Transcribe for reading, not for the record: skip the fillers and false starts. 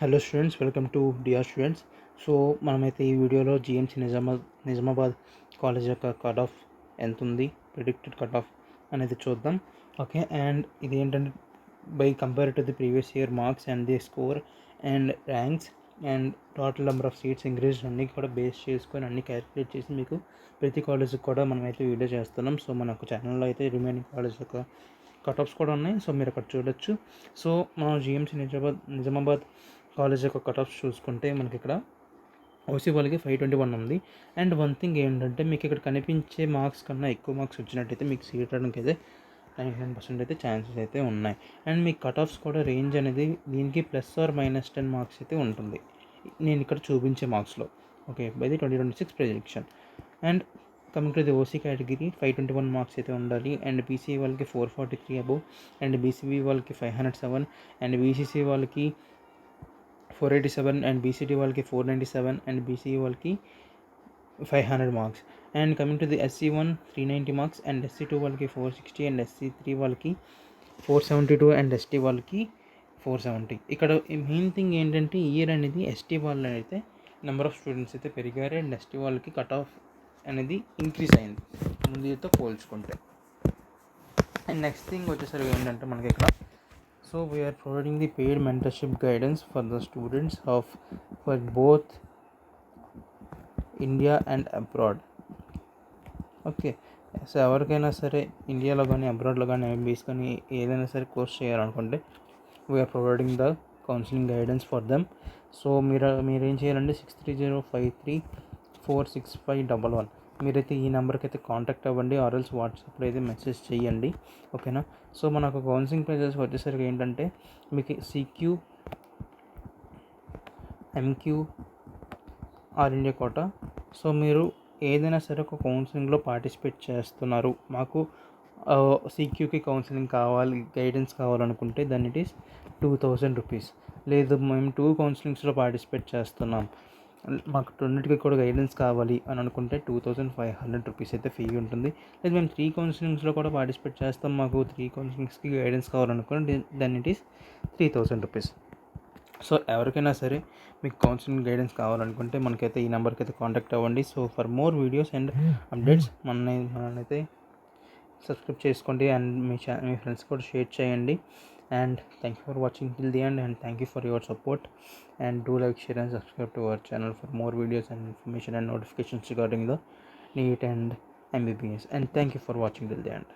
Hello students, welcome to dear students. So మనమైతే ఈ వీడియోలో జిఎంసి నిజామాబాద్ కాలేజ్ యొక్క కట్ ఆఫ్ ఎంత ఉంది, ప్రిడిక్టెడ్ కట్ ఆఫ్ అనేది చూద్దాం. ఓకే, అండ్ ఇది ఏంటంటే by compare to the previous year marks and the score and ranks and total number of seats increase అన్నీ కూడా బేస్ చేసుకొని అన్ని క్యాలిక్యులేట్ చేసి మీకు ప్రతి కాలేజ్కి కూడా మనమైతే వీడియో చేస్తున్నాం. సో మన యొక్క ఛానల్లో అయితే రిమైనింగ్ కాలేజ్ యొక్క కట్ ఆఫ్స్ కూడా ఉన్నాయి. సో మీరు అక్కడ చూడొచ్చు. సో మనం జిఎంసి నిజామాబాద్ కాలేజ్ యొక్క కట్ ఆఫ్స్ చూసుకుంటే మనకి ఇక్కడ ఓసీ వాళ్ళకి 521 ఉంది. అండ్ వన్ థింగ్ ఏంటంటే మీకు ఇక్కడ కనిపించే మార్క్స్ కన్నా ఎక్కువ మార్క్స్ వచ్చినట్టయితే మీకు సీట్ రావడానికి అయితే 99% అయితే ఛాన్సెస్ అయితే ఉన్నాయి. అండ్ మీ కట్ ఆఫ్స్ కూడా రేంజ్ అనేది దీనికి +or-10 మార్క్స్ అయితే ఉంటుంది నేను ఇక్కడ చూపించే మార్క్స్లో. Okay, by the 2026 prediction. And coming to the OC category 521 marks అయితే ఉండాలి. అండ్ బీసీ వాళ్ళకి 443 అబోవ్, అండ్ బీసీబీ వాళ్ళకి 507, అండ్ బీసీసీ వాళ్ళకి 487, అండ్ బీసీటీ వాళ్ళకి 497, అండ్ బీసీ వాళ్ళకి 500 marks. And coming to the SC1 390 marks, and SC2 వాళ్ళకి 460, and SC3 వాళ్ళకి 472, and ST వాళ్ళకి 470. ఇక్కడ మెయిన్ థింగ్ ఏంటంటే ఇయర్ అనేది ST వాళ్ళు అయితే నెంబర్ ఆఫ్ స్టూడెంట్స్ అయితే పెరిగారు, అండ్ ST వాళ్ళకి కట్ ఆఫ్ అనేది ఇంక్రీజ్ అయింది ముందుతో పోల్చుకుంటే. అండ్ నెక్స్ట్ థింగ్ వచ్చేసరికి ఏంటంటే మనకి ఇక్కడ so we are providing the paid mentorship guidance for the students for both India and abroad. Okay, so ఎవరికైనా సరే ఇండియాలో కానీ అబ్రాడ్లో కానీ ఎంబీఎస్ కానీ ఏదైనా సరే కోర్స్ చేయాలనుకుంటే we're providing the counselling guidance for them. So మీరేం చేయాలంటే 6305346511 మీరైతే ఈ నెంబర్కి అయితే కాంటాక్ట్ అవ్వండి, ఆర్ఎల్స్ వాట్సాప్లో అయితే మెసేజ్ చేయండి. ఓకేనా. సో మనకు కౌన్సిలింగ్ ప్రైజెస్ వచ్చేసరికి ఏంటంటే మీకు CQ, MQ, all India quota. So మీరు ఏదైనా సరే ఒక కౌన్సిలింగ్లో పార్టిసిపేట్ చేస్తున్నారు, మాకు CQకి కౌన్సిలింగ్ కావాలి, గైడెన్స్ కావాలనుకుంటే దాని ఇట్ ఈస్ 2000 రూపీస్. లేదు మేము 2 కౌన్సిలింగ్స్లో పార్టిసిపేట్ చేస్తున్నాం, మాకు రెండింటికి కూడా గైడెన్స్ కావాలి అని అనుకుంటే 2500 రూపీస్ అయితే ఫీ ఉంటుంది. లేదు మేము 3 కౌన్సిలింగ్స్లో కూడా పార్టిసిపేట్ చేస్తాం, మాకు 3 కౌన్సిలింగ్స్కి గైడెన్స్ కావాలనుకుంటే then it is 3000 rupees. So ఎవరికైనా సరే మీకు కౌన్సిలింగ్ గైడెన్స్ కావాలనుకుంటే మనకైతే ఈ నెంబర్కి అయితే కాంటాక్ట్ అవ్వండి. So for more videos and updates మననైతే సబ్స్క్రైబ్ చేసుకోండి, అండ్ మీ ఫ్రెండ్స్ కూడా షేర్ చేయండి. And thank you for watching till the end, and thank you for your support, and do like, share and subscribe to our channel for more videos and information and notifications regarding the NEET and MBBS. And thank you for watching till the end.